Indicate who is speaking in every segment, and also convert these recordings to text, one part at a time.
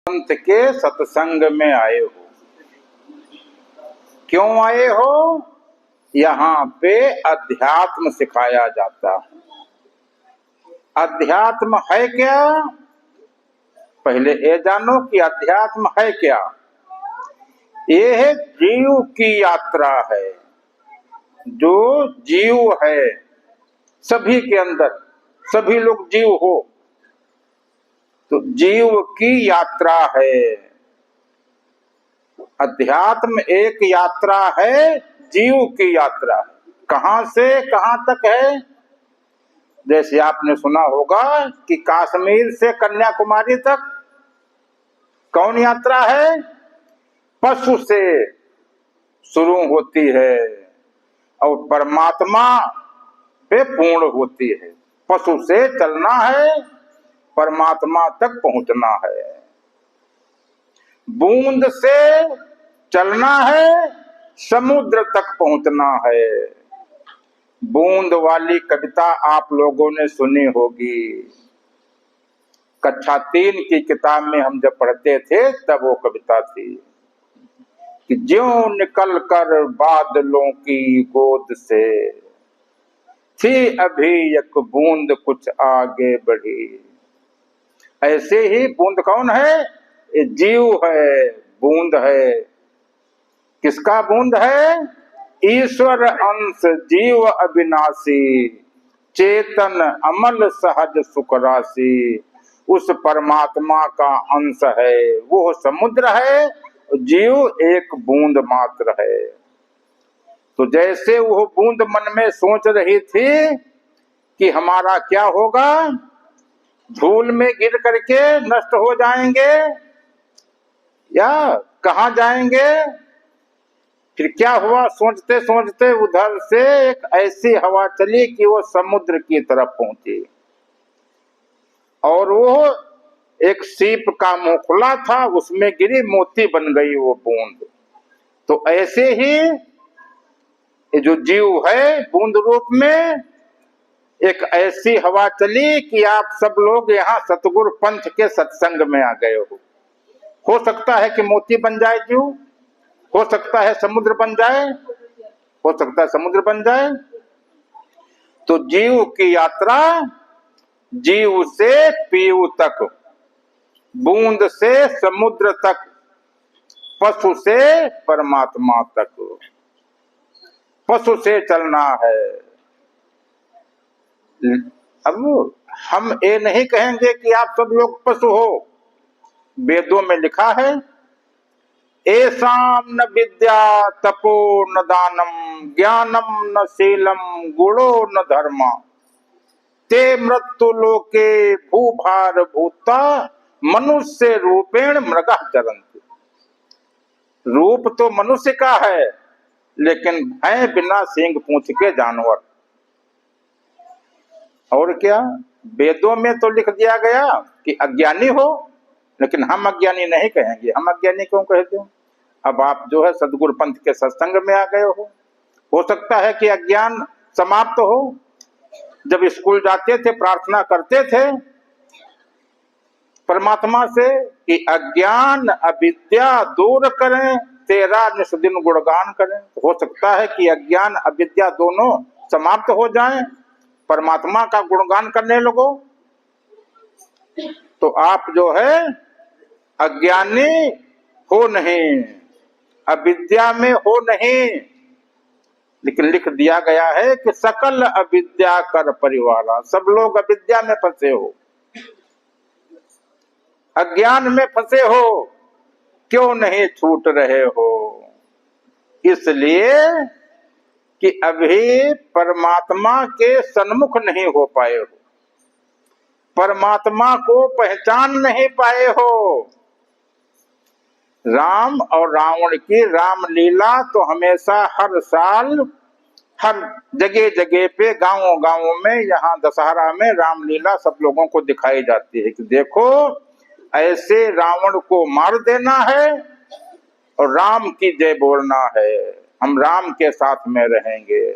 Speaker 1: संत के सत्संग में आए हो। क्यों आए हो? यहाँ पे अध्यात्म सिखाया जाता है। अध्यात्म है क्या? पहले ये जानो कि अध्यात्म है क्या। ये है जीव की यात्रा है। जो जीव है सभी के अंदर, सभी लोग जीव हो, तो जीव की यात्रा है। अध्यात्म एक यात्रा है, जीव की यात्रा। कहां से कहां तक है? जैसे आपने सुना होगा कि कश्मीर से कन्याकुमारी तक कौन यात्रा है? पशु से शुरू होती है और परमात्मा पे पूर्ण होती है। पशु से चलना है, परमात्मा तक पहुंचना है। बूंद से चलना है, समुद्र तक पहुंचना है। बूंद वाली कविता आप लोगों ने सुनी होगी। कक्षा 3 की किताब में हम जब पढ़ते थे तब वो कविता थी कि ज्यों निकल कर बादलों की गोद से थी अभी एक बूंद कुछ आगे बढ़ी। ऐसे ही बूंद कौन है? ये जीव है, बूंद है। किसका बूंद है? ईश्वर अंश जीव अविनाशी, चेतन अमल सहज सुख राशि। उस परमात्मा का अंश है, वो समुद्र है, जीव एक बूंद मात्र है। तो जैसे वो बूंद मन में सोच रही थी कि हमारा क्या होगा, धूल में गिर करके नष्ट हो जाएंगे या कहां जाएंगे, फिर क्या हुआ? सोचते सोचते उधर से एक ऐसी हवा चली कि वो समुद्र की तरफ पहुंची और वो एक सीप का मुंह खुला था, उसमें गिरी, मोती बन गई वो बूंद। तो ऐसे ही ये जो जीव है बूंद रूप में, एक ऐसी हवा चली कि आप सब लोग यहाँ सतगुरु पंथ के सत्संग में आ गए हो सकता है कि मोती बन जाए जीव, हो सकता है समुद्र बन जाए, हो सकता है समुद्र बन जाए। तो जीव की यात्रा जीव से पीऊ तक, बूंद से समुद्र तक, पशु से परमात्मा तक। पशु से चलना है। अब हम ये नहीं कहेंगे कि आप सब लोग पशु हो। वेदों में लिखा है एसाम न विद्या तपो न दानम ज्ञानम न शीलम गुणो न धर्म ते मृत्यु लोके भूभार भूता मनुष्य रूपेण मृगः चरन्ति। रूप तो मनुष्य का है, लेकिन है बिना सींग पूंछ के जानवर। और क्या? वेदों में तो लिख दिया गया कि अज्ञानी हो, लेकिन हम अज्ञानी नहीं कहेंगे। हम अज्ञानी क्यों कहते हैं? अब आप जो है सदगुरु पंथ के सत्संग में आ गए हो सकता है कि अज्ञान समाप्त हो। जब स्कूल जाते थे प्रार्थना करते थे परमात्मा से कि अज्ञान अविद्या दूर करें, तेरा निस्दिन गुणगान करें। हो सकता है कि अज्ञान अविद्या दोनों समाप्त हो जाएं, परमात्मा का गुणगान करने लगो। तो आप जो है अज्ञानी हो नहीं, अविद्या में हो नहीं, लेकिन लिख दिया गया है कि सकल अविद्या कर परिवारा। सब लोग अविद्या में फंसे हो, अज्ञान में फंसे हो, क्यों नहीं छूट रहे हो? इसलिए कि अभी परमात्मा के सन्मुख नहीं हो पाए हो, परमात्मा को पहचान नहीं पाए हो। राम और रावण की रामलीला तो हमेशा हर साल हर जगह जगह पे गांवों गांवों में, यहाँ दशहरा में रामलीला सब लोगों को दिखाई जाती है कि देखो ऐसे रावण को मार देना है और राम की जय बोलना है, हम राम के साथ में रहेंगे।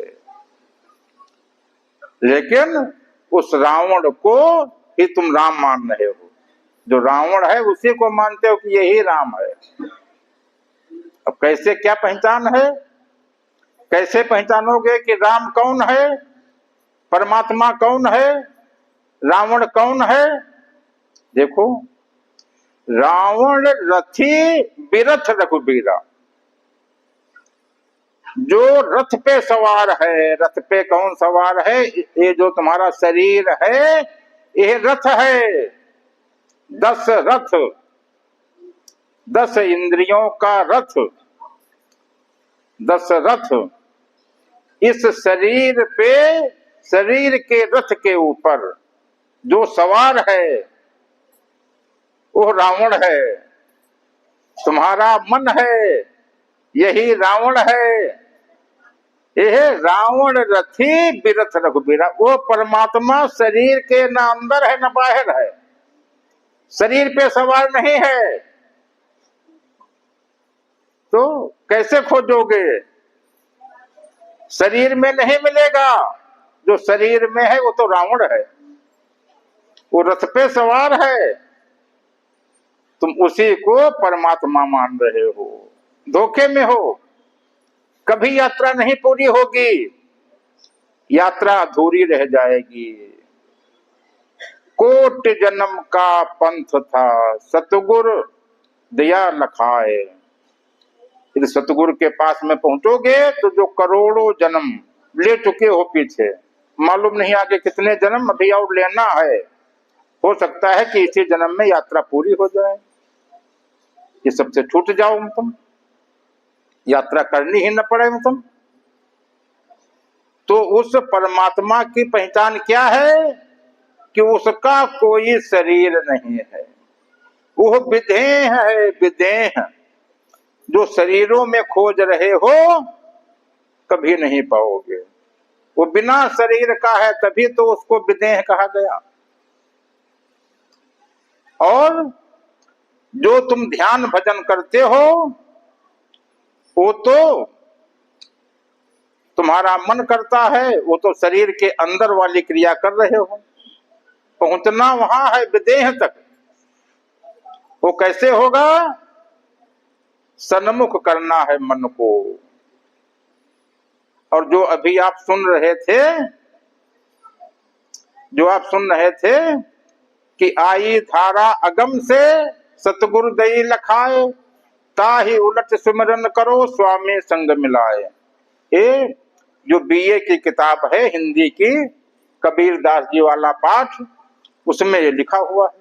Speaker 1: लेकिन उस रावण को ही तुम राम मान रहे हो। जो रावण है उसी को मानते हो कि यही राम है। अब कैसे, क्या पहचान है? कैसे पहचानोगे कि राम कौन है, परमात्मा कौन है, रावण कौन है? देखो, रावण रथी बिरथ रघुबीरा, जो रथ पे सवार है। रथ पे कौन सवार है? ये जो तुम्हारा शरीर है ये रथ है। 10 रथ, 10 इंद्रियों का रथ, 10 रथ इस शरीर पे, शरीर के रथ के ऊपर जो सवार है वो रावण है। तुम्हारा मन है यही रावण है। यह रावण रथी बिरथ रघुबीरा, वो परमात्मा शरीर के न अंदर है न बाहर है, शरीर पे सवार नहीं है। तो कैसे खोजोगे? शरीर में नहीं मिलेगा। जो शरीर में है वो तो रावण है, वो रथ पे सवार है। तुम उसी को परमात्मा मान रहे हो, धोखे में हो। कभी यात्रा नहीं पूरी होगी, यात्रा अधूरी रह जाएगी। कोट जन्म का पंथ था सतगुरु दया लखाए। यदि सतगुरु के पास में पहुंचोगे तो जो करोड़ों जन्म ले चुके हो पीछे, मालूम नहीं आगे कितने जन्म अभी और लेना है, हो सकता है कि इसी जन्म में यात्रा पूरी हो जाए, ये सबसे छूट जाओ तुम, यात्रा करनी ही न पड़े तुम। तो उस परमात्मा की पहचान क्या है? कि उसका कोई शरीर नहीं है, वो विदेह है। विदेह जो शरीरों में खोज रहे हो कभी नहीं पाओगे। वो बिना शरीर का है, तभी तो उसको विदेह कहा गया। और जो तुम ध्यान भजन करते हो वो तो तुम्हारा मन करता है, वो तो शरीर के अंदर वाली क्रिया कर रहे हो। पहुंचना वहां है विदेह तक। वो कैसे होगा? सन्मुख करना है मन को। और जो अभी आप सुन रहे थे, जो आप सुन रहे थे कि आई धारा अगम से सतगुरु दई लखाए, ताहि उलट सिमरन करो स्वामी संग मिलाए। ये जो बीए की किताब है हिंदी की, कबीर दास जी वाला पाठ, उसमें ये लिखा हुआ है।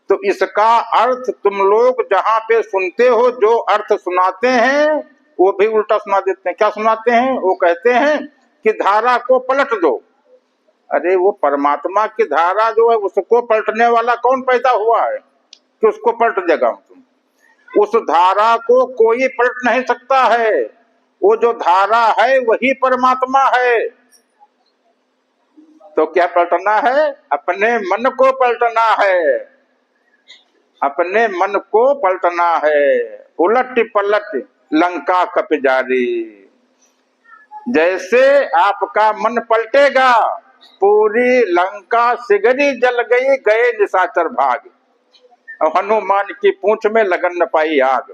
Speaker 1: तो इसका अर्थ तुम लोग जहां पे सुनते हो, जो अर्थ सुनाते हैं वो भी उल्टा सुना देते हैं। क्या सुनाते हैं? वो कहते हैं कि धारा को पलट दो। अरे वो परमात्मा की धारा जो है उसको पलटने वाला कौन पैदा हुआ है कि उसको पलट देगा तुम? उस धारा को कोई पलट नहीं सकता है। वो जो धारा है वही परमात्मा है। तो क्या पलटना है? अपने मन को पलटना है, अपने मन को पलटना है। उलट पलट लंका कप जारी। जैसे आपका मन पलटेगा पूरी लंका सिगरी जल गई, गए निशाचर भाग। और हनुमान की पूंछ में लगन न पाई आग,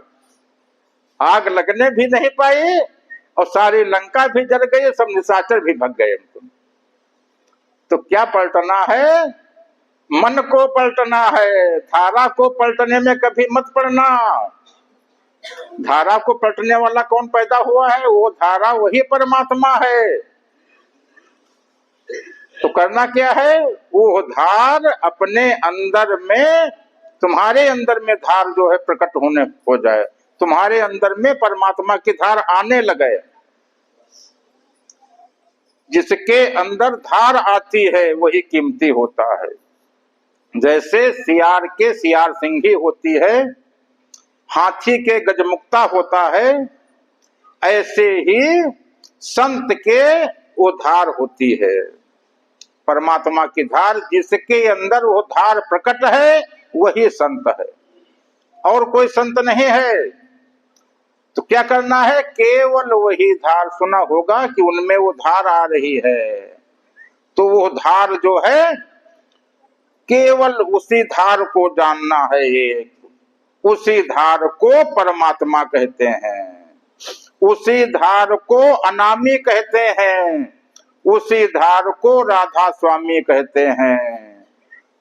Speaker 1: आग लगने भी नहीं पाई और सारी लंका भी जल गई, सब निशाचर भी भग गए। तो क्या पलटना है? मन को पलटना है। धारा को पलटने में कभी मत पड़ना। धारा को पलटने वाला कौन पैदा हुआ है? वो धारा वही परमात्मा है। तो करना क्या है? वो धार अपने अंदर में, तुम्हारे अंदर में धार जो है प्रकट होने हो जाए, तुम्हारे अंदर में परमात्मा की धार आने लगे। जिसके अंदर धार आती है वही कीमती होता है। जैसे सियार के सियार सिंगी होती है, हाथी के गजमुक्ता होता है, ऐसे ही संत के वो धार होती है, परमात्मा की धार। जिसके अंदर वो धार प्रकट है वही संत है, और कोई संत नहीं है। तो क्या करना है? केवल वही धार सुना होगा कि उनमें वो धार आ रही है। तो वो धार जो है केवल उसी धार को जानना है, एक उसी धार को परमात्मा कहते हैं, उसी धार को अनामी कहते हैं, उसी धार को राधा स्वामी कहते हैं,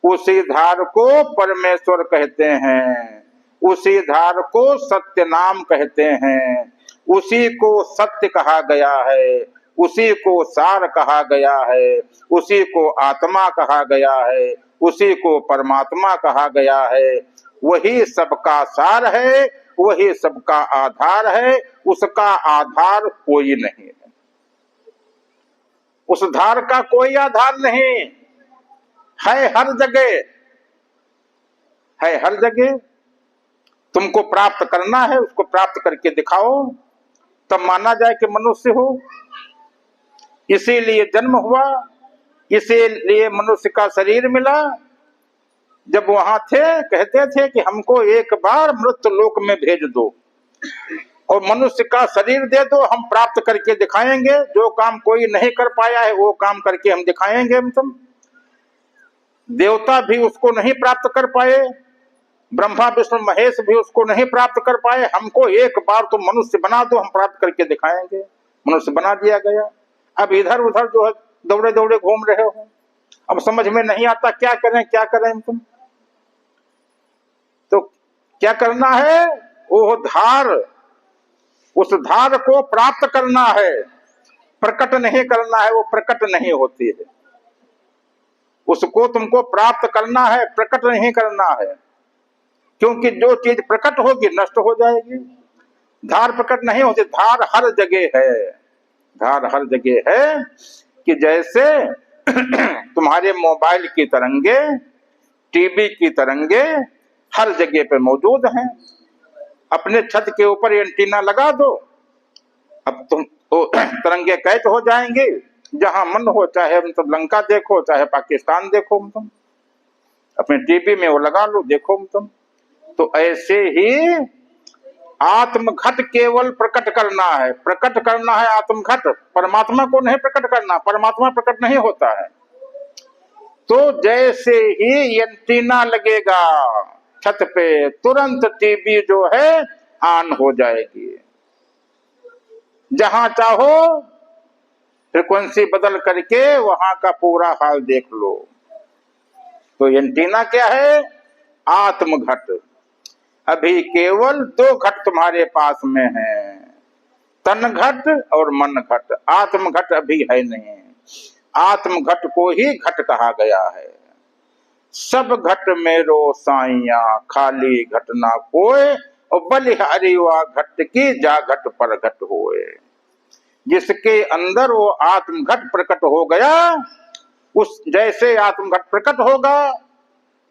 Speaker 1: उसी धार को परमेश्वर कहते हैं, उसी धार को सत्य नाम कहते हैं, उसी को सत्य कहा गया है, उसी को सार कहा गया है, उसी को आत्मा कहा गया है, उसी को परमात्मा कहा गया है। वही सबका सार है, वही सबका आधार है, उसका आधार कोई नहीं है। उस धार का कोई आधार नहीं है, हर जगह है, हर जगह। तुमको प्राप्त करना है, उसको प्राप्त करके दिखाओ, तब माना जाए कि मनुष्य हो। इसीलिए जन्म हुआ, इसीलिए मनुष्य का शरीर मिला। जब वहां थे कहते थे कि हमको एक बार मृत्यु लोक में भेज दो और मनुष्य का शरीर दे दो, हम प्राप्त करके दिखाएंगे। जो काम कोई नहीं कर पाया है वो काम करके हम दिखाएंगे। हम तुम देवता भी उसको नहीं प्राप्त कर पाए, ब्रह्मा विष्णु महेश भी उसको नहीं प्राप्त कर पाए। हमको एक बार तो मनुष्य बना दो, हम प्राप्त करके दिखाएंगे। मनुष्य बना दिया गया। अब इधर उधर जो है दौड़े दौड़े घूम रहे हो, अब समझ में नहीं आता क्या करें क्या करें। तुम तो क्या करना है, वो धार, उस धार को प्राप्त करना है, प्रकट नहीं करना है। वो प्रकट नहीं होती है, उसको तुमको प्राप्त करना है, प्रकट नहीं करना है। क्योंकि जो चीज प्रकट होगी नष्ट हो जाएगी। धार प्रकट नहीं होती, धार हर जगह है। धार हर जगह है कि जैसे तुम्हारे मोबाइल की तरंगे, टीवी की तरंगे हर जगह पे मौजूद हैं। अपने छत के ऊपर एंटीना लगा दो, अब तुम तरंगे कैच हो जाएंगे जहां मन हो। चाहे मतलब लंका देखो, चाहे पाकिस्तान देखो, तुम अपने टीवी में वो लगा लो, देखो तुम। तो ऐसे ही आत्मघट केवल प्रकट करना है, प्रकट करना है आत्मघट। परमात्मा को नहीं प्रकट करना, परमात्मा प्रकट नहीं होता है। तो जैसे ही एंटीना लगेगा छत पे, तुरंत टीवी जो है ऑन हो जाएगी। जहां चाहो फ्रीक्वेंसी बदल करके वहां का पूरा हाल देख लो। तो एंटीना क्या है, आत्मघट। अभी केवल दो घट तुम्हारे पास में है, तन घट और मन घट। आत्मघट अभी है नहीं। आत्मघट को ही घट कहा गया है। सब घट मेरो साइया, खाली घट ना कोय, और बलिहारी वा घट की जा घट पर घट होए। जिसके अंदर वो आत्मघट प्रकट हो गया, उस जैसे आत्मघट प्रकट होगा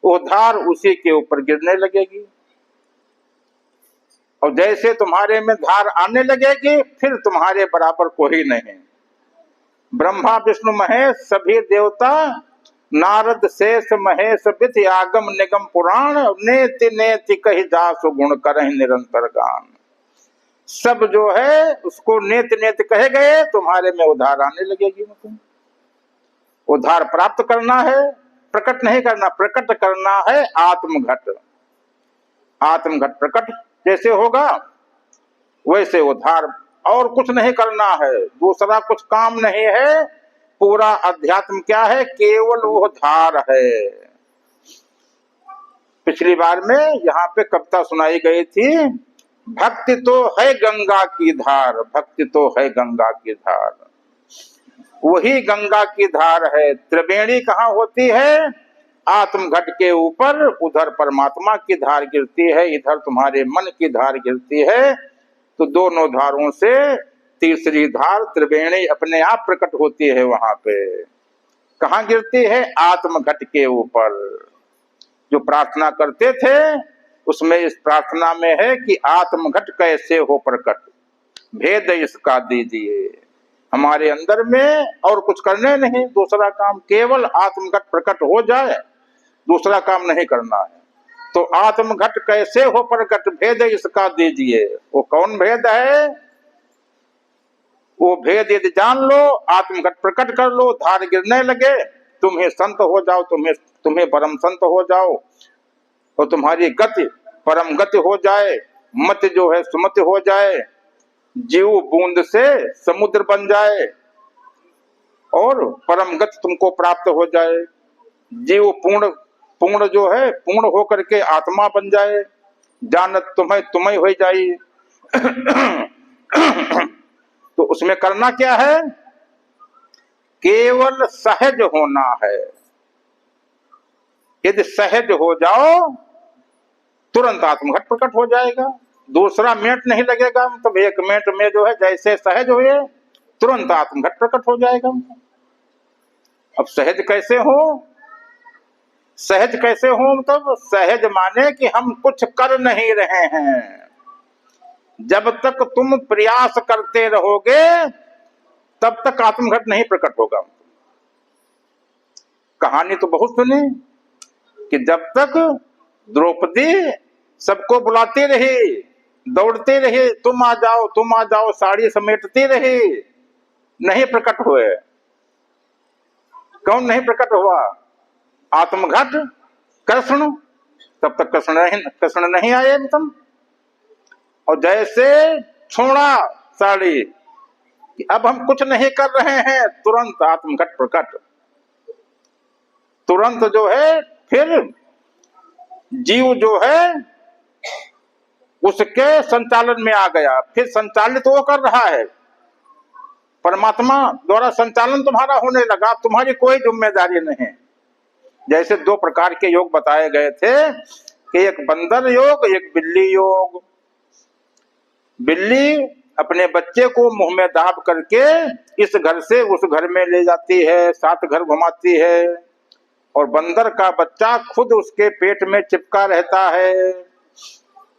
Speaker 1: वो धार उसी के ऊपर गिरने लगेगी। और जैसे तुम्हारे में धार आने लगेगी, फिर तुम्हारे बराबर कोई नहीं। ब्रह्मा विष्णु महेश सभी देवता, नारद शेष महेश विधि आगम निगम पुराण, नेति नेति कही दासु गुण करहि निरंतर गान। सब जो है उसको नेति नेति कहे गए, तुम्हारे में उधार आने लगेगी। मतलब उधार प्राप्त करना है, प्रकट नहीं करना। प्रकट करना है आत्मघट। आत्मघट प्रकट जैसे होगा वैसे उधार, और कुछ नहीं करना है, दूसरा कुछ काम नहीं है। पूरा अध्यात्म क्या है, केवल वो धार है। पिछली बार में यहाँ पे कविता सुनाई गई थी, भक्ति तो है गंगा की धार, भक्ति तो है गंगा की धार। वही गंगा की धार है। त्रिवेणी कहाँ होती है, आत्मघट के ऊपर। उधर परमात्मा की धार गिरती है, इधर तुम्हारे मन की धार गिरती है। तो दोनों धारों से तीसरी धार त्रिवेणी अपने आप प्रकट होती है। वहां पे कहाँ गिरती है, आत्मघट के ऊपर। जो प्रार्थना करते थे उसमें इस प्रार्थना में है कि आत्मघट कैसे हो प्रकट, भेद इसका दीजिए। हमारे अंदर में और कुछ करने नहीं, दूसरा काम, केवल आत्मघट प्रकट हो जाए, दूसरा काम नहीं करना है। तो आत्मघट कैसे हो प्रकट, भेद इसका दीजिए। वो कौन भेद है, वो भेद यदि जान लो, आत्मघट प्रकट कर लो, धार गिरने लगे, तुम ही संत हो जाओ, तुम्हें परम संत हो जाओ, और तुम्हारी गति परम गति हो जाए, मत जो है सुमति हो जाए, जीव बूंद से समुद्र बन जाए और परम गति तुमको प्राप्त हो जाए, जीव पूर्ण पूर्ण जो है पूर्ण होकर के आत्मा बन जाए, जानत तुम्हें तुम्हें हो जाए। तो उसमें करना क्या है? केवल सहज होना है। यदि सहज हो जाओ तुरंत आत्मघट प्रकट हो जाएगा, दूसरा मिनट नहीं लगेगा। मतलब 1 मिनट में जो है जैसे सहज हुए तुरंत आत्मघट प्रकट हो जाएगा। अब सहज कैसे हो? सहज कैसे हो? मतलब सहज माने कि हम कुछ कर नहीं रहे हैं। जब तक तुम प्रयास करते रहोगे तब तक आत्मघट नहीं प्रकट होगा। कहानी तो बहुत सुनी कि जब तक द्रौपदी सबको बुलाती रही, दौड़ती रही, तुम आ जाओ, साड़ी समेटती रही, नहीं प्रकट हुए। कौन नहीं प्रकट हुआ? आत्मघट कृष्ण। तब तक कृष्ण नहीं आए तुम। और जैसे छोड़ा साड़ी कि अब हम कुछ नहीं कर रहे हैं, तुरंत आत्मघट प्रकट। तुरंत जो है फिर जीव जो है उसके संचालन में आ गया, फिर संचालित वो कर रहा है, परमात्मा द्वारा संचालन तुम्हारा होने लगा, तुम्हारी कोई जिम्मेदारी नहीं। जैसे 2 प्रकार के योग बताए गए थे कि एक बंदर योग, एक बिल्ली योग। बिल्ली अपने बच्चे को मुंह में दाब करके इस घर से उस घर में ले जाती है, 7 घर घुमाती है, और बंदर का बच्चा खुद उसके पेट में चिपका रहता है।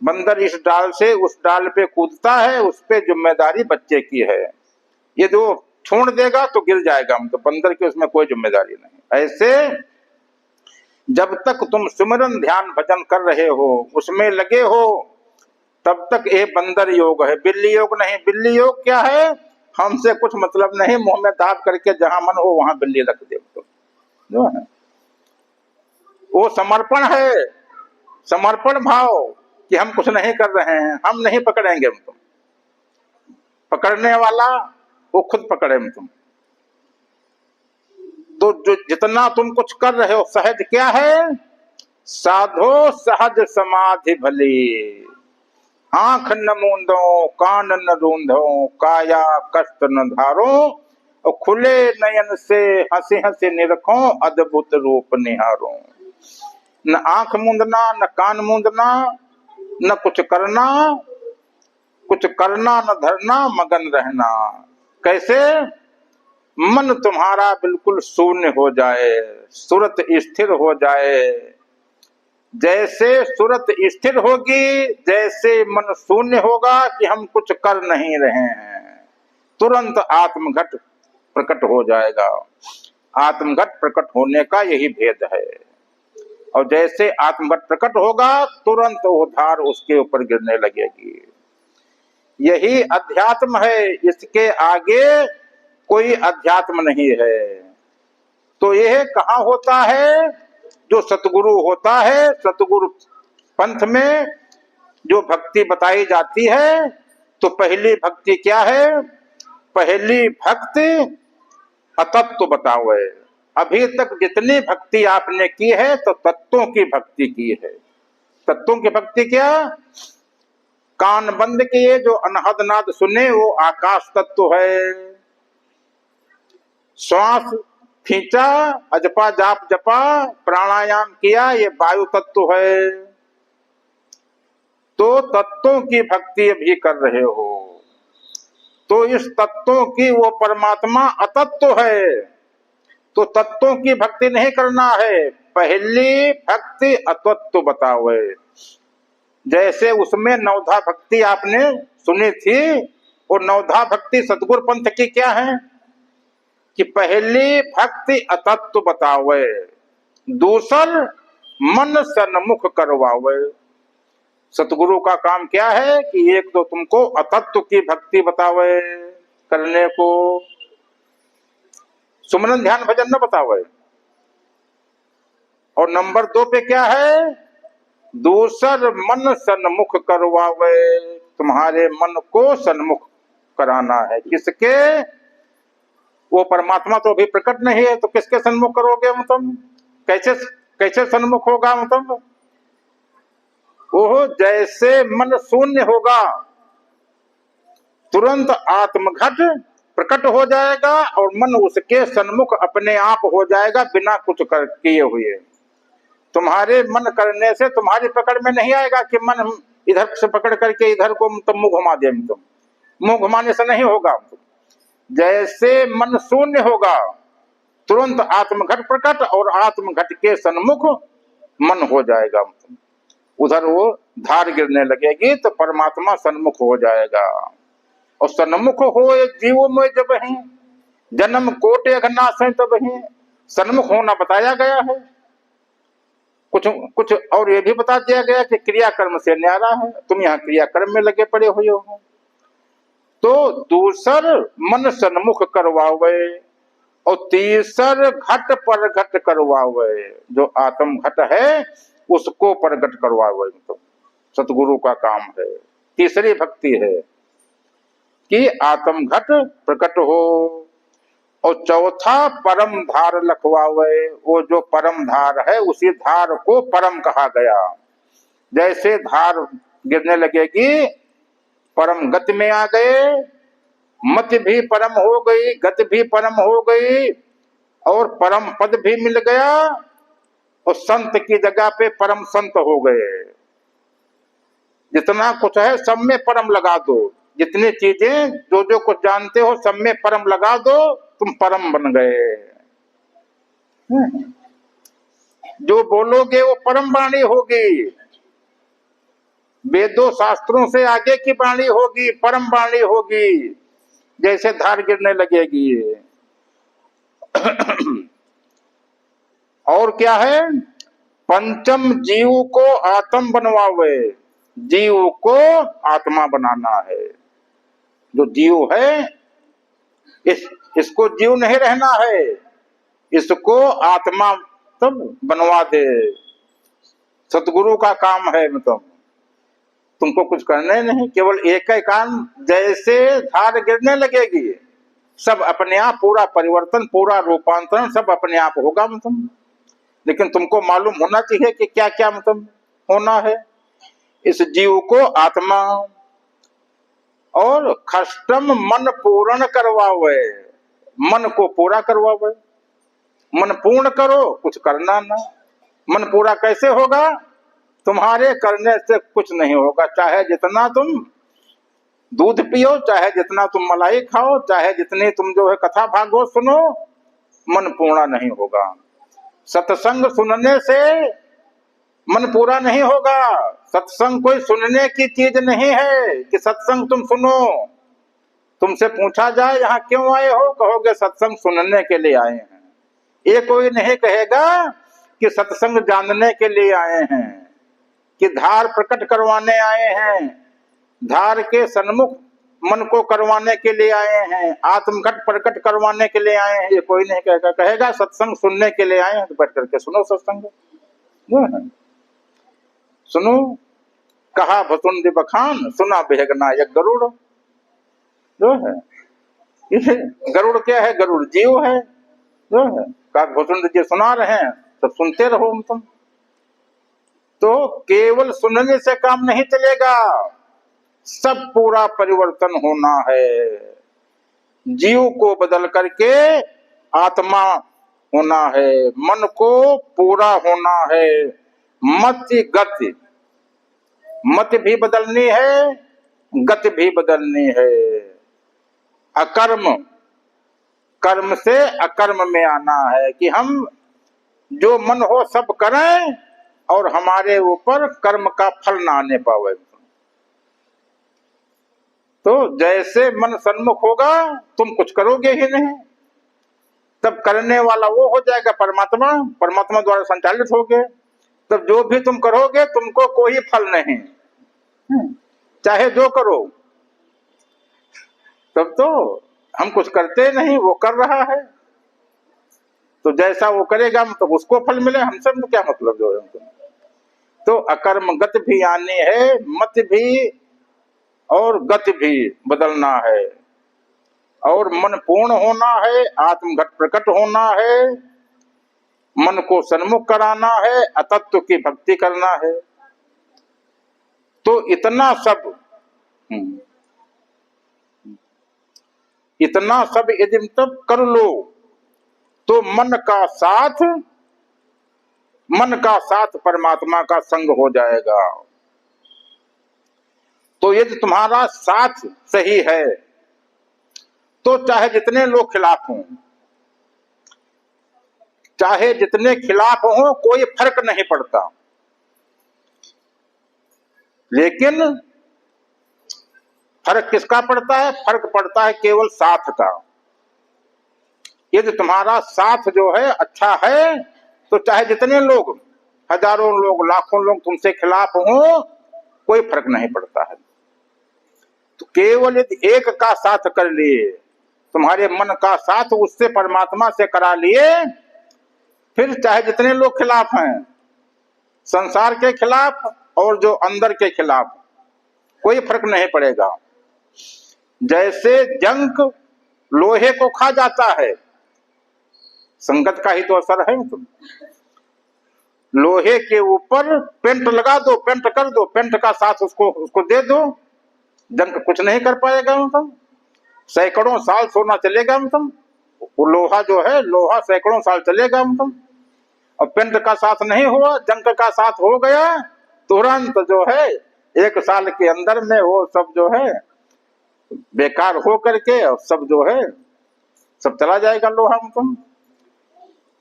Speaker 1: बंदर इस डाल से उस डाल पे कूदता है, उस पे जिम्मेदारी बच्चे की है। ये जो छोड़ देगा तो गिर जाएगा, तो बंदर की उसमें कोई जिम्मेदारी नहीं। ऐसे जब तक तुम सुमिरन ध्यान भजन कर रहे हो, उसमें लगे हो, तब तक ये बंदर योग है, बिल्ली योग नहीं। बिल्ली योग क्या है? हमसे कुछ मतलब नहीं, मुंह में दाब करके जहां मन हो वहां बिल्ली रख दे। तो जो है वो समर्पण है, समर्पण भाव कि हम कुछ नहीं कर रहे हैं, हम नहीं पकड़ेंगे तुम। पकड़ने वाला वो खुद पकड़े तुम। तो जो जितना तुम कुछ कर रहे हो सहज क्या है? साधो सहज समाधि भली, आंख न मूंदो, कान न रूंधो, काया कष्ट न धारो, और खुले नयन से हंसी हंसी निरखो, अद्भुत रूप निहारो। न आंख मूंदना, न कान मूंदना, न कुछ करना न धरना, मगन रहना। कैसे? मन तुम्हारा बिल्कुल शून्य हो जाए, सुरत स्थिर हो जाए। जैसे सुरत स्थिर होगी, जैसे मन शून्य होगा कि हम कुछ कर नहीं रहे हैं, तुरंत आत्मघट प्रकट हो जाएगा। आत्मघट प्रकट होने का यही भेद है। और जैसे आत्मघट प्रकट होगा तुरंत वो धार उसके ऊपर गिरने लगेगी। यही अध्यात्म है, इसके आगे कोई अध्यात्म नहीं है। तो यह कहाँ होता है? जो सतगुरु होता है, सतगुरु पंथ में जो भक्ति बताई जाती है, तो पहली भक्ति क्या है? पहली भक्ति अतत्व बताओ है। अभी तक जितनी भक्ति आपने की है तो तत्वों की भक्ति की है। तत्वों की भक्ति क्या? कान बंद किए जो अनहद नाद सुने वो आकाश तत्व है। श्वास खींचा, अजपा जाप जपा, प्राणायाम किया, ये वायु तत्व है। तो तत्वों की भक्ति अभी कर रहे हो, तो इस तत्वों की वो परमात्मा अतत्व है। तो तत्वों की भक्ति नहीं करना है, पहली भक्ति अतत्व बताओ है। जैसे उसमें नवधा भक्ति आपने सुनी थी, और नवधा भक्ति सतगुरु पंथ की क्या है कि पहली भक्ति अतत्व बतावे, दूसर मन सन्मुख करवावे। सतगुरु का काम क्या है कि एक तो तुमको अतत्व की भक्ति बतावे करने को, सुमरन ध्यान भजन न बतावे। और नंबर 2 पे क्या है, दूसर मन सन्मुख करवावे, तुम्हारे मन को सन्मुख कराना है। किसके? वो परमात्मा तो अभी प्रकट नहीं है, तो किसके सन्मुख करोगे तुम? कैसे कैसे सन्मुख होगा मतलब? वो जैसे मन शून्य होगा तुरंत आत्मघट प्रकट हो जाएगा और मन उसके सन्मुख अपने आप हो जाएगा बिना कुछ किए हुए। तुम्हारे मन करने से तुम्हारी पकड़ में नहीं आएगा कि मन इधर से पकड़ करके इधर को तुम मुंह घुमा दे, तुम मुंह घुमाने से नहीं होगा। जैसे मन शून्य होगा तुरंत आत्मघट प्रकट और आत्मघट के सन्मुख मन हो जाएगा। उधर वो धार गिरने लगेगी तो परमात्मा सन्मुख हो जाएगा। और सन्मुख हो जीव में जब ही जन्म कोटि अघनाश है तब ही सन्मुख होना बताया गया है। कुछ और ये भी बता दिया गया कि क्रिया कर्म से न्यारा है, तुम यहाँ क्रिया कर्म में लगे पड़े हुए हो। तो दूसर मन सन्मुख करवावे और तीसर घट पर घट करवावे, जो आत्म घट है उसको प्रकट करवावे, तो सतगुरु का काम है। तीसरी भक्ति है कि आत्म घट प्रकट हो। और चौथा परम धार लखवावे, वो जो परम धार है उसी धार को परम कहा गया। जैसे धार गिरने लगेगी परम गति में आ गए, मत भी परम हो गई, गति भी परम हो गई और परम पद भी मिल गया और संत की जगह पे परम संत हो गए। जितना कुछ है सब में परम लगा दो, जितनी चीजें जो कुछ जानते हो सब में परम लगा दो, तुम परम बन गए। जो बोलोगे वो परम वाणी होगी, वेदों शास्त्रों से आगे की वाणी होगी, परम वाणी होगी। जैसे धार गिरने लगेगी। और क्या है, पंचम जीव को आत्म बनवावे, जीव को आत्मा बनाना है। जो जीव है इसको जीव नहीं रहना है, इसको आत्मा तब बनवा दे। सतगुरु का काम है, मतलब तुमको कुछ करना ही नहीं, केवल एक ही काम। जैसे धार गिरने लगेगी सब अपने आप पूरा परिवर्तन, पूरा रूपांतरण सब अपने आप होगा मतलब। लेकिन तुमको मालूम होना चाहिए कि क्या क्या मतलब होना है। इस जीव को आत्मा और खष्टम मन पूर्ण करवावे, मन को पूरा करवावे। मन पूर्ण करो, कुछ करना ना। मन पूरा कैसे होगा? तुम्हारे करने से कुछ नहीं होगा। चाहे जितना तुम दूध पियो, चाहे जितना तुम मलाई खाओ, चाहे जितनी तुम जो है कथा भागवत सुनो, मन पूर्ण नहीं होगा। सत्संग सुनने से मन पूरा नहीं होगा। सत्संग कोई सुनने की चीज नहीं है कि सत्संग तुम सुनो। तुमसे पूछा जाए यहाँ क्यों आए हो, कहोगे सत्संग सुनने के लिए आए हैं। ये कोई नहीं कहेगा कि सत्संग जानने के लिए आए हैं, कि धार प्रकट करवाने आए हैं, धार के सन्मुख मन को करवाने के लिए आए हैं, आत्मघट प्रकट करवाने के लिए आए हैं। ये कोई नहीं कहेगा। कहेगा सत्संग सुनने के लिए आए हैं, तो बैठ करके सुनो सत्संग, जो है सुनो। कहा भसुंड बखान, सुना बेहगनायक गरुड़, जो है ये गरुड़ क्या है? गरुड़ जीव है, जो है काक भसुंड जी सुना रहे हैं, तो सुनते रहो तुम। तो केवल सुनने से काम नहीं चलेगा, सब पूरा परिवर्तन होना है। जीव को बदल करके आत्मा होना है, मन को पूरा होना है। मति गति, मति भी बदलनी है, गति भी बदलनी है। अकर्म, कर्म से अकर्म में आना है कि हम जो मन हो सब करें और हमारे ऊपर कर्म का फल ना आने पावे। तो जैसे मन सन्मुख होगा तुम कुछ करोगे ही नहीं, तब करने वाला वो हो जाएगा परमात्मा, परमात्मा द्वारा संचालित होगे। तब जो भी तुम करोगे तुमको कोई फल नहीं, चाहे जो करो। तब तो हम कुछ करते नहीं, वो कर रहा है। तो जैसा वो करेगा मतलब उसको फल मिले, हमसे तो क्या मतलब जो है। तो अकर्मगत भी आने है, मत भी और गति भी बदलना है, और मन पूर्ण होना है, आत्मघट प्रकट होना है, मन को सन्मुख कराना है, अतत्व की भक्ति करना है। तो इतना सब यदि तब कर लो तो मन का साथ परमात्मा का संग हो जाएगा। तो यदि तुम्हारा साथ सही है तो चाहे जितने लोग खिलाफ हों, चाहे जितने खिलाफ हों, कोई फर्क नहीं पड़ता। लेकिन फर्क किसका पड़ता है? फर्क पड़ता है केवल साथ का। यदि तुम्हारा साथ जो है अच्छा है तो चाहे जितने लोग, हजारों लोग, लाखों लोग तुमसे खिलाफ हों, कोई फर्क नहीं पड़ता है। तो केवल यदि एक का साथ कर लिए, तुम्हारे मन का साथ उससे परमात्मा से करा लिए, फिर चाहे जितने लोग खिलाफ हैं, संसार के खिलाफ और जो अंदर के खिलाफ, कोई फर्क नहीं पड़ेगा। जैसे जंक लोहे को खा जाता है, संगत का ही तो असर है। तुम लोहे के ऊपर पेंट लगा दो, पेंट कर दो, पेंट का साथ उसको दे दो, जंक कुछ नहीं कर पाएगा। मतलब सैकड़ों साल सोना चलेगा, मतलब वो लोहा जो है, लोहा सैकड़ों साल चलेगा। मतलब और पेंट का साथ नहीं हुआ, जंक का साथ हो गया, तुरंत जो है 1 साल के अंदर में वो सब जो है बेकार हो करके और सब जो है सब चला जाएगा लोहा। मतलब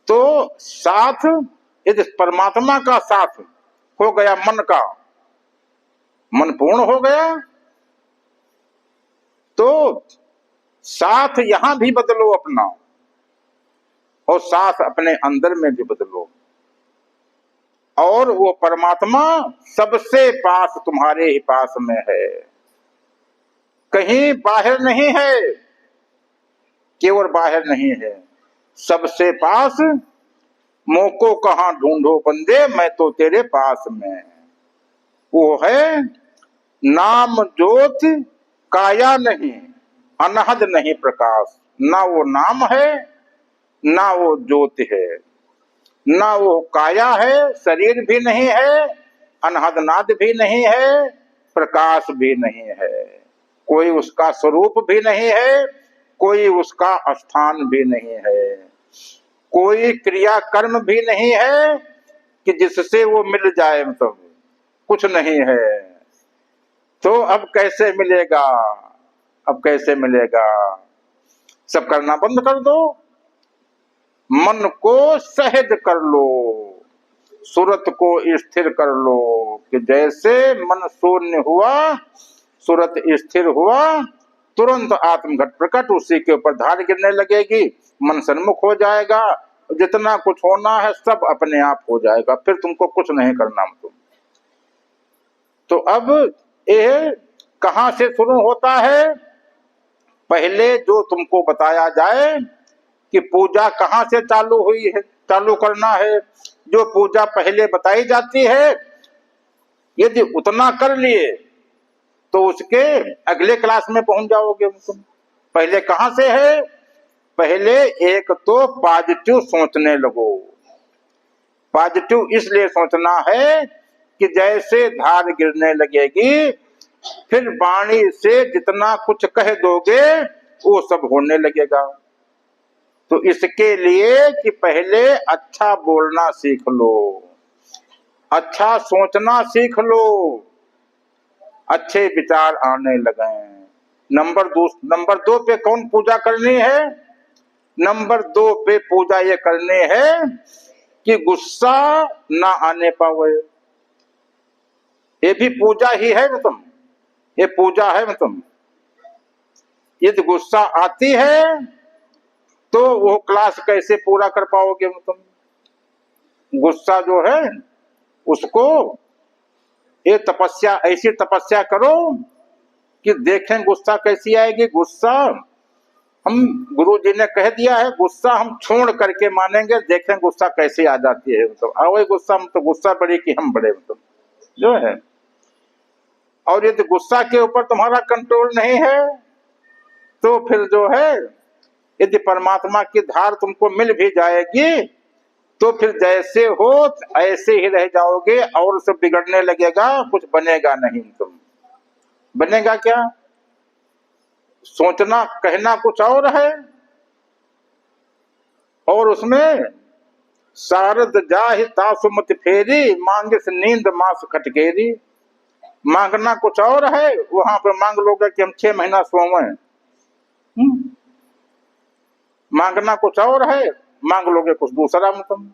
Speaker 1: तो साथ यदि परमात्मा का साथ हो गया, मन पूर्ण हो गया, तो साथ यहां भी बदलो अपना, और साथ अपने अंदर में भी बदलो, और वो परमात्मा सबसे पास, तुम्हारे ही पास में है, कहीं बाहर नहीं है, केवल बाहर नहीं है, सबसे पास। मोको कहां ढूंढो बंदे, मैं तो तेरे पास में। वो है नाम ज्योत काया नहीं, अनहद नहीं प्रकाश। ना वो नाम है, ना वो ज्योति है, ना वो काया है, शरीर भी नहीं है, अनहद नाद भी नहीं है, प्रकाश भी नहीं है, कोई उसका स्वरूप भी नहीं है, कोई उसका स्थान भी नहीं है, कोई क्रिया कर्म भी नहीं है कि जिससे वो मिल जाए, मतलब कुछ नहीं है। तो अब कैसे मिलेगा? अब कैसे मिलेगा? सब करना बंद कर दो, मन को सहज कर लो, सूरत को स्थिर कर लो, कि जैसे मन शून्य हुआ, सूरत स्थिर हुआ, तुरंत आत्मघट प्रकट, उसी के ऊपर धार गिरने लगेगी, मन सन्मुख हो जाएगा, जितना कुछ होना है सब अपने आप हो जाएगा, फिर तुमको कुछ नहीं करना। तुम तो अब ये कहां से शुरू होता है? पहले जो तुमको बताया जाए कि पूजा कहां से चालू हुई है, चालू करना है, जो पूजा पहले बताई जाती है, यदि उतना कर लिए तो उसके अगले क्लास में पहुंच जाओगे तुम। पहले कहां से है? पहले एक तो पॉजिटिव सोचने लगो। पॉजिटिव इसलिए सोचना है कि जैसे धार गिरने लगेगी, फिर वाणी से जितना कुछ कह दोगे वो सब होने लगेगा। तो इसके लिए कि पहले अच्छा बोलना सीख लो, अच्छा सोचना सीख लो, अच्छे विचार आने लगे। नंबर 2 पे कौन पूजा करनी है? नंबर 2 पे पूजा ये करनी है कि गुस्सा ना आने पावे। ये भी पूजा ही है, मतलब ये पूजा है। मतलब यदि गुस्सा आती है तो वो क्लास कैसे पूरा कर पाओगे? मतलब गुस्सा जो है उसको ये तपस्या, ऐसी तपस्या करो कि देखें गुस्सा कैसी आएगी। गुस्सा हम गुरु जी ने कह दिया है गुस्सा हम छोड़ करके मानेंगे, देखें गुस्सा कैसे आ जाती है। मतलब आओ गुस्सा, मतलब गुस्सा बड़े कि हम बड़े, मतलब जो है। और यदि गुस्सा के ऊपर तुम्हारा कंट्रोल नहीं है तो फिर जो है यदि परमात्मा की धार तुमको मिल भी जाएगी तो फिर जैसे हो ऐसे ही रह जाओगे और सब बिगड़ने लगेगा, कुछ बनेगा नहीं। तुम बनेगा क्या? सोचना कहना कुछ और है और उसमें शारद जाहि तासुमत फेरी मांगे से नींद मास खटकेरी। मांगना कुछ और है, वहां पर मांग लोगे कि हम 6 महीना सोए। मांगना कुछ और है, मांग लोगे कुछ दूसरा। मतलब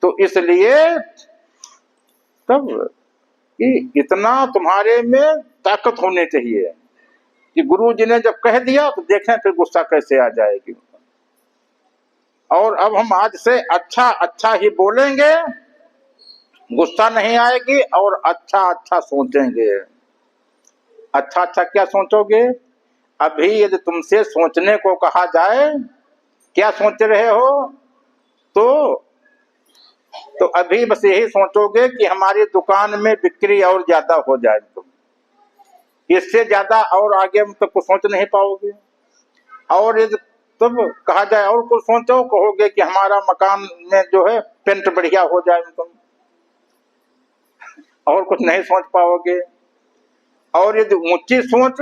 Speaker 1: तो इसलिए तब कि इतना तुम्हारे में ताकत होनी चाहिए कि गुरु जी ने जब कह दिया तो देखें फिर गुस्सा कैसे आ जाएगी। और अब हम आज से अच्छा अच्छा ही बोलेंगे, गुस्सा नहीं आएगी, और अच्छा अच्छा सोचेंगे। अच्छा अच्छा क्या सोचोगे? अभी यदि तुमसे सोचने को कहा जाए क्या सोच रहे हो, तो अभी बस यही सोचोगे कि हमारी दुकान में बिक्री और ज्यादा हो जाए। तुम इससे ज्यादा और आगे मतलब कुछ सोच नहीं पाओगे। और यदि तुम कहा जाए और कुछ सोचो, कहोगे कि हमारा मकान में जो है पेंट बढ़िया हो जाए। तुम और कुछ नहीं सोच पाओगे। और यदि ऊंची सोच,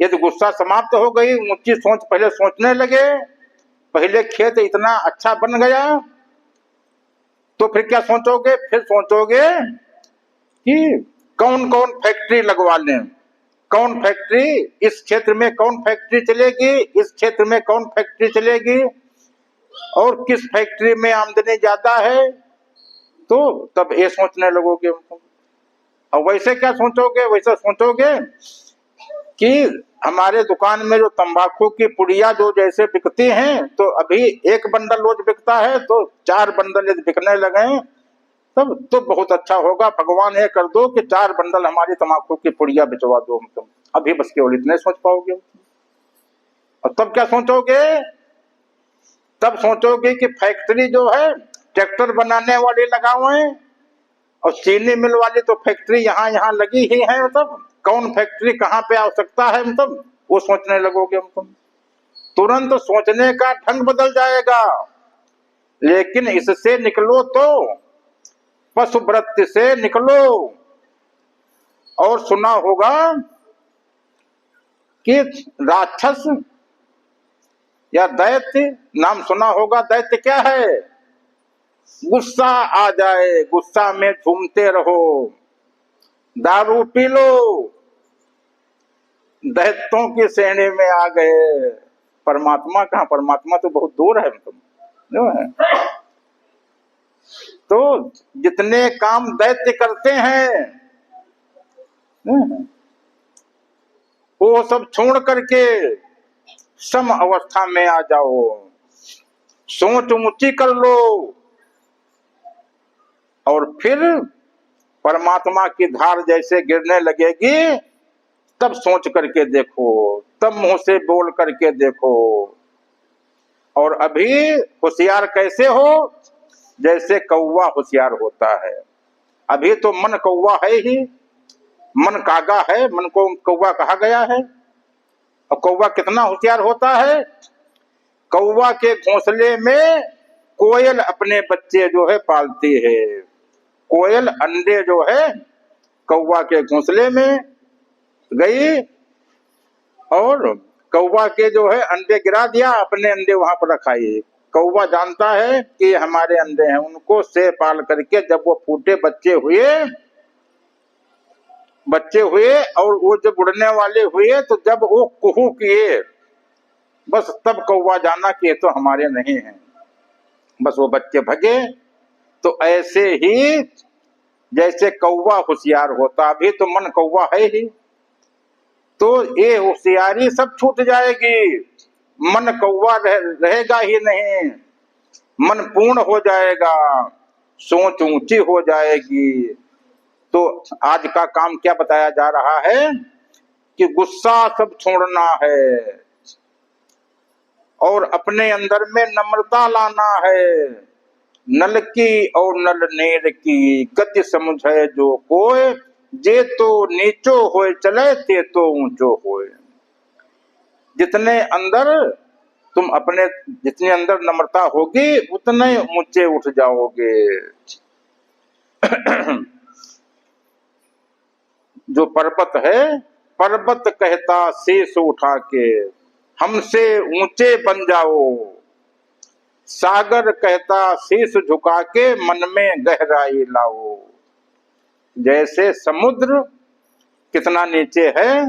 Speaker 1: यदि गुस्सा समाप्त हो गई, ऊंची सोच पहले सोचने लगे, पहले खेत इतना अच्छा बन गया, तो फिर क्या सोचोगे? फिर सोचोगे कि कौन कौन फैक्ट्री लगवा लें, कौन फैक्ट्री इस क्षेत्र में, कौन फैक्ट्री चलेगी इस क्षेत्र में, कौन फैक्ट्री चलेगी और किस फैक्ट्री में आमदनी ज्यादा है। तो तब ये सोचने लगोगे। और वैसे क्या सोचोगे? वैसे सोचोगे कि हमारे दुकान में जो तंबाकू की पुड़िया जो जैसे बिकती हैं, तो अभी 1 बंडल रोज बिकता है, तो 4 बंडल यदि बिकने लगे तब तो बहुत अच्छा होगा। भगवान ये कर दो कि 4 बंडल हमारी तंबाकू की पुड़िया बिचवा दो। तुम अभी बस केवल इतने सोच पाओगे। और तब क्या सोचोगे? तब सोचोगे कि फैक्ट्री जो है ट्रैक्टर बनाने वाली लगाओ, और चीनी मिल वाली तो फैक्ट्री यहाँ यहाँ लगी ही है। मतलब कौन फैक्ट्री कहाँ पे आवश्यकता है, मतलब वो सोचने लगोगे। तुम तुरंत सोचने का ढंग बदल जाएगा। लेकिन इससे निकलो तो पशु वृत्ति से निकलो। और सुना होगा कि राक्षस या दैत्य, नाम सुना होगा। दैत्य क्या है? गुस्सा आ जाए, गुस्सा में झूमते रहो, दारू पी लो, दैत्यों की श्रेणी में आ गए। परमात्मा कहाँ? परमात्मा तो बहुत दूर है। तुम जो है तो जितने काम दैत्य करते हैं वो सब छोड़ करके सम अवस्था में आ जाओ, सोच ऊंची कर लो, और फिर परमात्मा की धार जैसे गिरने लगेगी तब सोच करके देखो, तब मुंह से बोल करके देखो। और अभी होशियार कैसे हो? जैसे कौवा होशियार होता है। अभी तो मन कौवा है ही, मन कागा है, मन को कौवा कहा गया है। और कौवा कितना होशियार होता है? कौवा के घोंसले में कोयल अपने बच्चे जो है पालती है। कोयल अंडे जो है कौवा के घोंसले में गई और कौवा के जो है अंडे गिरा दिया, अपने अंडे वहां पर रखाई। कौवा जानता है कि हमारे अंडे हैं, उनको से पाल करके जब वो फूटे बच्चे हुए और वो जब उड़ने वाले हुए, तो जब वो कुहू किए, बस तब कौवा जाना कि ये तो हमारे नहीं हैं। बस वो बच्चे भगे। तो ऐसे ही जैसे कौवा होशियार होता, अभी तो मन कौवा है ही, तो ये होशियारी सब छूट जाएगी। मन कौवा रहेगा ही नहीं, मन पूर्ण हो जाएगा, सोच ऊंची हो जाएगी। तो आज का काम क्या बताया जा रहा है कि गुस्सा सब छोड़ना है, और अपने अंदर में नम्रता लाना है। नल की और नल नेर की गति समझे जो कोय, जे तो नीचो होए चले ते तो ऊंचो होए। जितने अंदर तुम अपने जितने अंदर नम्रता होगी उतने ऊंचे उठ जाओगे। जो पर्वत है, पर्वत कहता शीश उठा के हमसे ऊंचे बन जाओ। सागर कहता शीश झुका के मन में गहराई लाओ। जैसे समुद्र कितना नीचे है,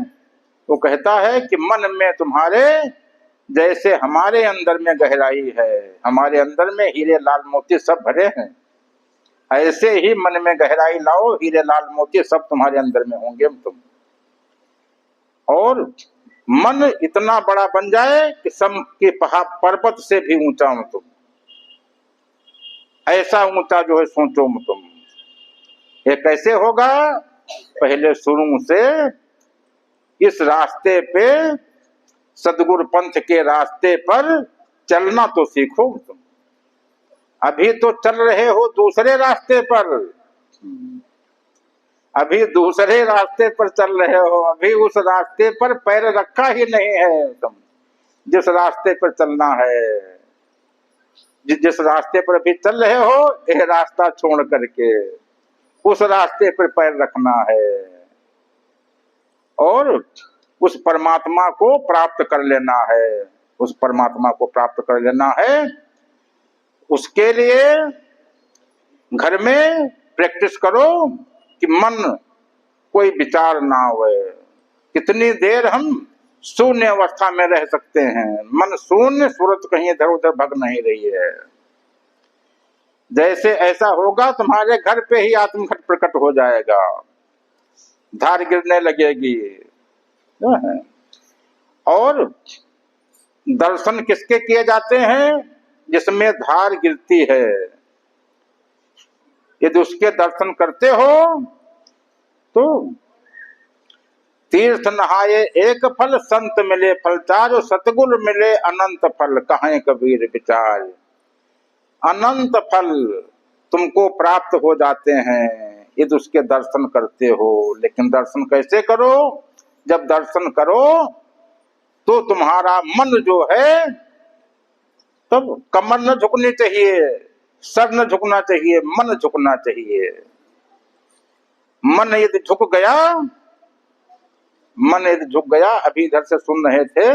Speaker 1: वो कहता है कि मन में तुम्हारे जैसे हमारे अंदर में गहराई है, हमारे अंदर में हीरे लाल मोती सब भरे हैं, ऐसे ही मन में गहराई लाओ, हीरे लाल मोती सब तुम्हारे अंदर में होंगे तुम। और मन इतना बड़ा बन जाए कि पर्वत से भी ऊंचा हो तुम, ऐसा ऊंचा जो है सोचो तुम। ये कैसे होगा? पहले शुरू से इस रास्ते पे, सदगुरु पंथ के रास्ते पर चलना तो सीखो तुम। अभी तो चल रहे हो दूसरे रास्ते पर, अभी दूसरे रास्ते पर चल रहे हो, अभी उस रास्ते पर पैर रखा ही नहीं है तुम। जिस रास्ते पर चलना है, जिस रास्ते पर अभी चल रहे हो, यह रास्ता छोड़ करके उस रास्ते पर पैर रखना है और उस परमात्मा को प्राप्त कर लेना है, उस परमात्मा को प्राप्त कर लेना है। उसके लिए घर में प्रैक्टिस करो कि मन कोई विचार ना होए। कितनी देर हम शून्य अवस्था में रह सकते हैं? मन शून्य, सूरत कहीं इधर उधर भग नहीं रही है। जैसे ऐसा होगा तुम्हारे घर पे ही आत्मघट प्रकट हो जाएगा, धार गिरने लगेगी। और दर्शन किसके किए जाते हैं? जिसमें धार गिरती है। यदि उसके दर्शन करते हो तो तीर्थ नहाए एक फल, संत मिले फल चार, सतगुरु मिले अनंत फल, कहें कबीर विचार। अनंत फल तुमको प्राप्त हो जाते हैं यदि उसके दर्शन करते हो। लेकिन दर्शन कैसे करो? जब दर्शन करो तो तुम्हारा मन जो है, तब कमर न झुकनी चाहिए, सर न झुकना चाहिए, मन झुकना चाहिए। मन यदि झुक गया, मन यदि झुक गया, अभी इधर से सुन रहे थे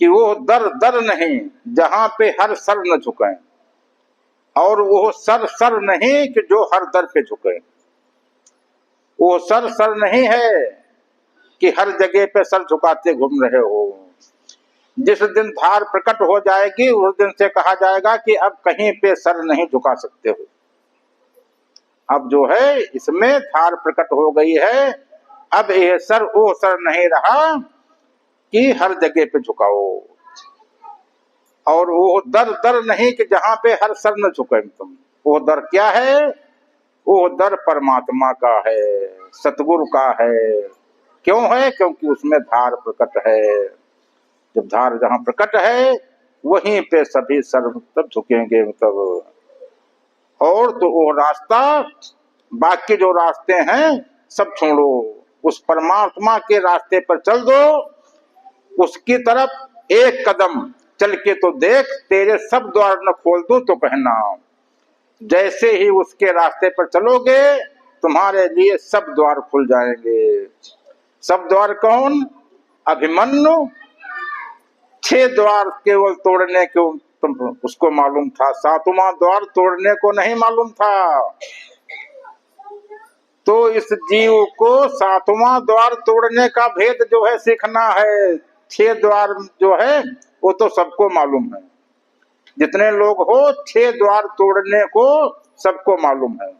Speaker 1: कि वो दर दर नहीं जहां पे हर सर न झुके, और वो सर सर नहीं कि जो हर दर पे झुके। वो सर सर नहीं है कि हर जगह पे सर झुकाते घूम रहे हो। जिस दिन धार प्रकट हो जाएगी उस दिन से कहा जाएगा कि अब कहीं पे सर नहीं झुका सकते हो। अब जो है इसमें धार प्रकट हो गई है, अब ये सर वो सर नहीं रहा कि हर जगह पे झुकाओ, और वो दर दर नहीं कि जहां पे हर सर न झुके तुम। वो दर क्या है? वो दर परमात्मा का है, सतगुरु का है। क्यों है? क्योंकि उसमें धार प्रकट है। जब धार जहां प्रकट है वहीं पे सभी सर तब झुकेंगे तब। और तो वो रास्ता, बाकी जो रास्ते हैं सब छोड़ो, उस परमात्मा के रास्ते पर चल दो। उसकी तरफ एक कदम चल के तो देख, तेरे सब द्वार न खोल दूं तो कहना। जैसे ही उसके रास्ते पर चलोगे तुम्हारे लिए सब द्वार खुल जाएंगे। सब द्वार कौन? अभिमन्यु 6 द्वार केवल तोड़ने को तुम उसको मालूम था, 7वां द्वार तोड़ने को नहीं मालूम था। तो इस जीव को 7वां द्वार तोड़ने का भेद जो है सीखना है। 6 द्वार जो है वो तो सबको मालूम है, जितने लोग हो 6 द्वार तोड़ने को सबको मालूम है।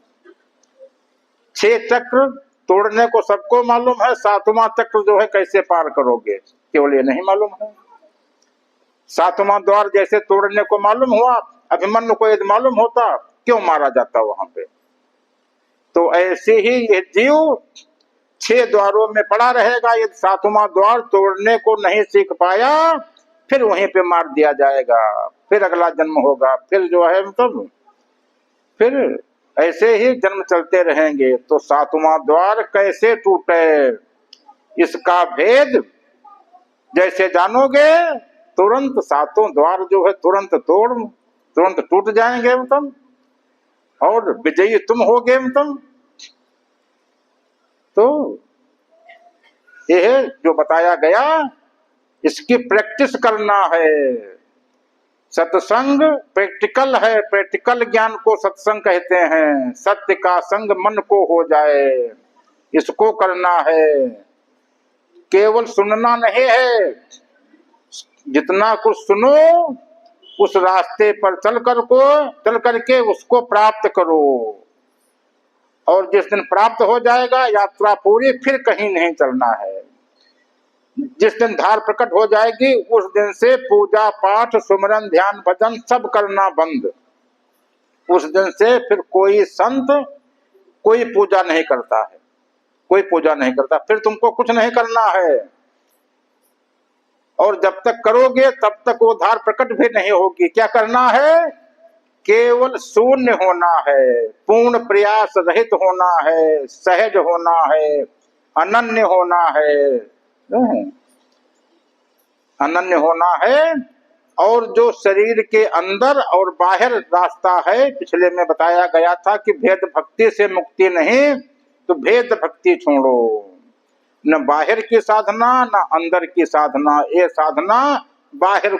Speaker 1: 6 चक्र तोड़ने को सबको मालूम है, 7वां चक्र जो है कैसे पार करोगे केवल ये नहीं मालूम है। 7वां द्वार जैसे तोड़ने को मालूम हुआ, अभिमन्यु को यदि मालूम होता क्यों मारा जाता वहां पे। तो ऐसे ही ये जीव 6 द्वारों में पड़ा रहेगा। यदि 7वां द्वार तोड़ने को नहीं सीख पाया फिर वहीं पे मार दिया जाएगा, फिर अगला जन्म होगा, फिर जो है मतलब फिर ऐसे ही जन्म चलते रहेंगे। तो सातवां द्वार कैसे टूटे इसका भेद जैसे जानोगे, तुरंत सातों द्वार जो है तुरंत टूट जाएंगे मतलब, और विजयी तुम होगे मतलब। तो यह जो बताया गया इसकी प्रैक्टिस करना है। सत्संग प्रैक्टिकल है, प्रैक्टिकल ज्ञान को सत्संग कहते हैं। सत्य का संग मन को हो जाए, इसको करना है। केवल सुनना नहीं है, जितना कुछ सुनो उस रास्ते पर चल करके उसको प्राप्त करो। और जिस दिन प्राप्त हो जाएगा यात्रा पूरी, फिर कहीं नहीं चलना है। जिस दिन धार प्रकट हो जाएगी उस दिन से पूजा पाठ सुमरन ध्यान भजन सब करना बंद। उस दिन से फिर कोई संत कोई पूजा नहीं करता है, कोई पूजा नहीं करता। फिर तुमको कुछ नहीं करना है, और जब तक करोगे तब तक वो धार प्रकट भी नहीं होगी। क्या करना है? केवल शून्य होना है, पूर्ण प्रयास रहित होना है, सहज होना है, अनन्य होना है, अनन्य होना है। और जो शरीर के अंदर और बाहर रास्ता है, पिछले में बताया गया था कि भेद भक्ति से मुक्ति नहीं, तो भेद भक्ति छोड़ो। न बाहर की साधना न अंदर की साधना, ये साधना बाहर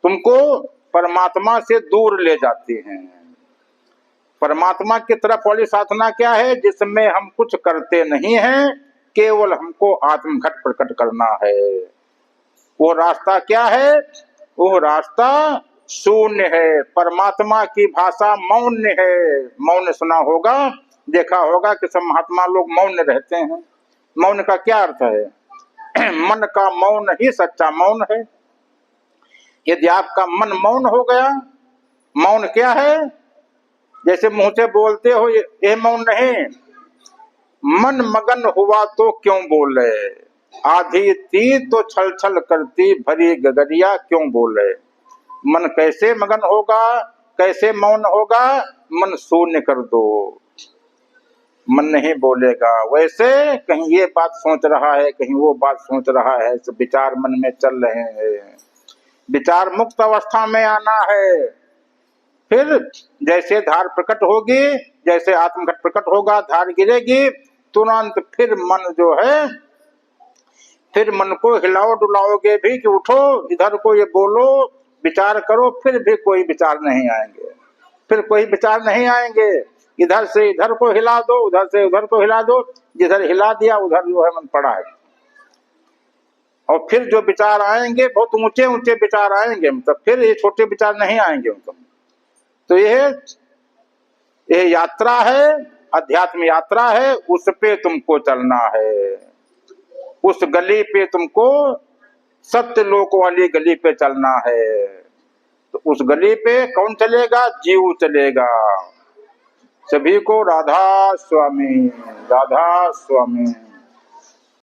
Speaker 1: तुमको परमात्मा से दूर ले जाती हैं। परमात्मा की तरफ वाली साधना क्या है? जिसमें हम कुछ करते नहीं हैं, केवल हमको आत्मघट प्रकट करना है। वो रास्ता क्या है? वो रास्ता शून्य है। परमात्मा की भाषा मौन है। मौन सुना होगा, देखा होगा कि सब महात्मा लोग मौन रहते हैं। मौन का क्या अर्थ है? मन का मौन ही सच्चा मौन है। यदि आपका मन मौन हो गया, मौन क्या है? जैसे मुंह से बोलते हो, ये मौन नहीं। मन मगन हुआ तो क्यों बोले, आधी थी तो छल छल करती भरी गगरिया क्यों बोले। मन कैसे मगन होगा, कैसे मौन होगा? मन शून्य कर दो, मन नहीं बोलेगा। वैसे कहीं ये बात सोच रहा है, कहीं वो बात सोच रहा है, सब विचार मन में चल रहे हैं। विचार मुक्त अवस्था में आना है। फिर जैसे धार प्रकट होगी, जैसे आत्मघट प्रकट होगा, धार गिरेगी, तुरंत फिर मन जो है, फिर मन को हिलाओ डुलाओगे भी कि उठो, इधर को ये बोलो, विचार करो, फिर भी कोई विचार नहीं आएंगे, फिर कोई विचार नहीं आएंगे। इधर से इधर को हिला दो, उधर से उधर को हिला दो, जिधर हिला दिया उधर जो है मन पड़ा है। और फिर जो विचार आएंगे बहुत ऊंचे ऊंचे विचार आएंगे, मतलब फिर ये छोटे विचार नहीं आएंगे मतलब। तो ये यात्रा है, अध्यात्म यात्रा है, उस पे तुमको चलना है। उस गली पे तुमको सत्य लोक वाली गली पे चलना है। तो उस गली पे कौन चलेगा? जीव चलेगा। सभी को राधा स्वामी, राधा स्वामी।